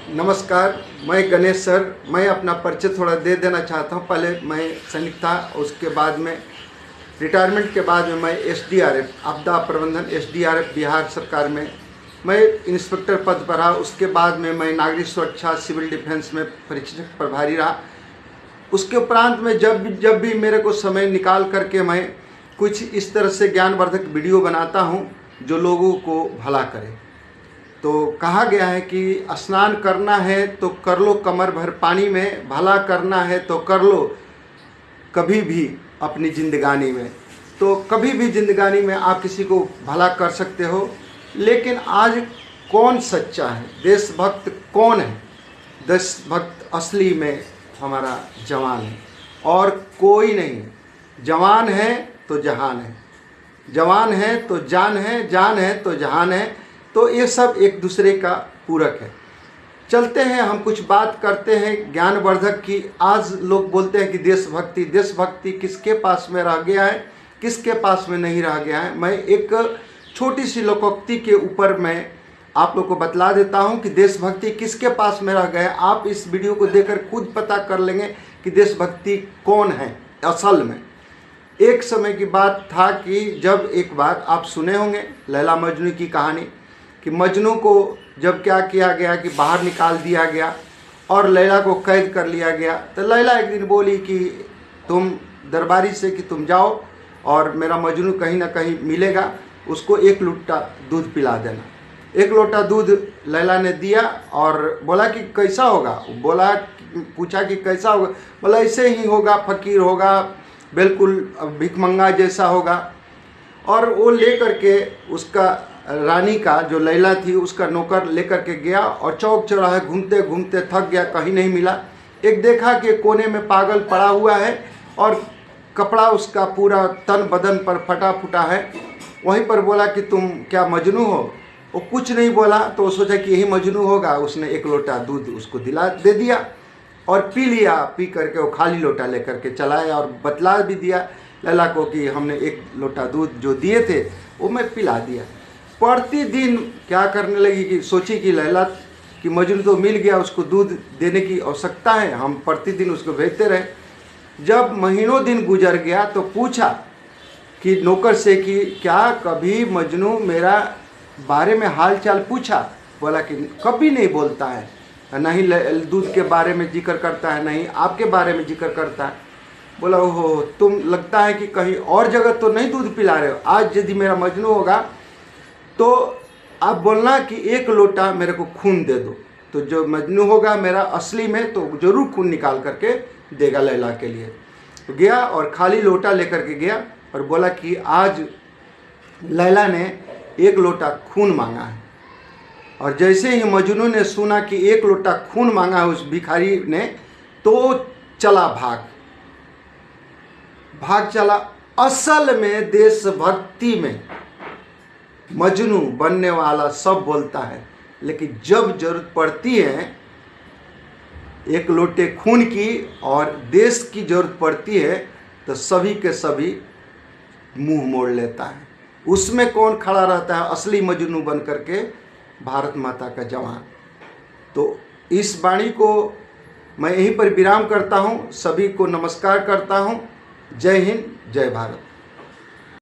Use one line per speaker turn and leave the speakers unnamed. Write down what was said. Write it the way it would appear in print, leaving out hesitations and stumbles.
नमस्कार, मैं गणेश सर। मैं अपना परिचय थोड़ा दे देना चाहता हूँ। पहले मैं सैनिक था, उसके बाद में रिटायरमेंट के बाद में मैं एसडीआरएफ आपदा प्रबंधन एसडीआरएफ बिहार सरकार में मैं इंस्पेक्टर पद पर रहा। उसके बाद में मैं नागरिक सुरक्षा सिविल डिफेंस में परीक्षक प्रभारी रहा। उसके उपरांत में जब भी मेरे को समय निकाल करके मैं कुछ इस तरह से ज्ञानवर्धक वीडियो बनाता हूँ जो लोगों को भला करे। तो कहा गया है कि स्नान करना है तो कर लो कमर भर पानी में, भला करना है तो कर लो कभी भी अपनी जिंदगानी में। तो कभी भी जिंदगानी में आप किसी को भला कर सकते हो। लेकिन आज कौन सच्चा है, देशभक्त कौन है? देशभक्त असली में हमारा जवान है और कोई नहीं है। जवान है तो जहान है, जवान है तो जान है, जान है तो जहान है। तो ये सब एक दूसरे का पूरक है। चलते हैं, हम कुछ बात करते हैं ज्ञानवर्धक की। आज लोग बोलते हैं कि देशभक्ति, देशभक्ति किसके पास में रह गया है, किसके पास में नहीं रह गया है। मैं एक छोटी सी लोकोक्ति के ऊपर मैं आप लोग को बतला देता हूं कि देशभक्ति किसके पास में रह गया है। आप इस वीडियो को देखकर खुद पता कर लेंगे कि देशभक्ति कौन है असल में। एक समय की बात था कि जब एक बार आप सुने होंगे लैला मजनू की कहानी, कि मजनू को जब क्या किया गया कि बाहर निकाल दिया गया और लैला को कैद कर लिया गया। तो लैला एक दिन बोली कि तुम दरबारी से कि तुम जाओ और मेरा मजनू कहीं ना कहीं मिलेगा, उसको 1 लोटा दूध पिला देना। 1 लोटा दूध लैला ने दिया और बोला कि कैसा होगा? पूछा कि कैसा होगा? बोला ऐसे ही होगा, फकीर होगा, बिल्कुल भिखमंगा जैसा होगा। और वो लेकर के उसका रानी का जो लैला थी उसका नौकर लेकर के गया और चौक चौराहे घूमते घूमते थक गया, कहीं नहीं मिला। एक देखा कि कोने में पागल पड़ा हुआ है और कपड़ा उसका पूरा तन बदन पर फटा फुटा है। वहीं पर बोला कि तुम क्या मजनू हो? वो कुछ नहीं बोला। तो सोचा कि यही मजनू होगा। उसने 1 लोटा दूध उसको दे दिया और पी लिया। पी करके वो खाली लोटा लेकर के चलाया और बतला भी दिया लैला को कि हमने 1 लोटा दूध जो दिए थे वो मैं पिला दिया। प्रतिदिन क्या करने लगी कि सोची कि लैला कि मजनू तो मिल गया, उसको दूध देने की आवश्यकता है, हम प्रतिदिन उसको भेजते रहे। जब महीनों दिन गुजर गया तो पूछा कि नौकर से कि क्या कभी मजनू मेरा बारे में हाल चाल पूछा? बोला कि कभी नहीं बोलता है, नहीं दूध के बारे में जिक्र करता है, नहीं आपके बारे में जिक्र करता है। बोला ओहो, तुम लगता है कि कहीं और जगह तो नहीं दूध पिला रहे हो। आज यदि मेरा मजनू होगा तो आप बोलना कि 1 लोटा मेरे को खून दे दो। तो जो मजनू होगा मेरा असली में तो जरूर खून निकाल करके देगा लैला के लिए। तो गया और खाली लोटा लेकर के गया और बोला कि आज लैला ने 1 लोटा खून मांगा है। और जैसे ही मजनू ने सुना कि 1 लोटा खून मांगा है उस भिखारी ने, तो चला भाग चला। असल में देशभक्ति में मजनू बनने वाला सब बोलता है, लेकिन जब जरूरत पड़ती है 1 लोटे खून की और देश की जरूरत पड़ती है तो सभी के सभी मुंह मोड़ लेता है। उसमें कौन खड़ा रहता है? असली मजनू बन करके भारत माता का जवान। तो इस वाणी को मैं यहीं पर विराम करता हूं। सभी को नमस्कार करता हूं। जय हिंद, जय भारत।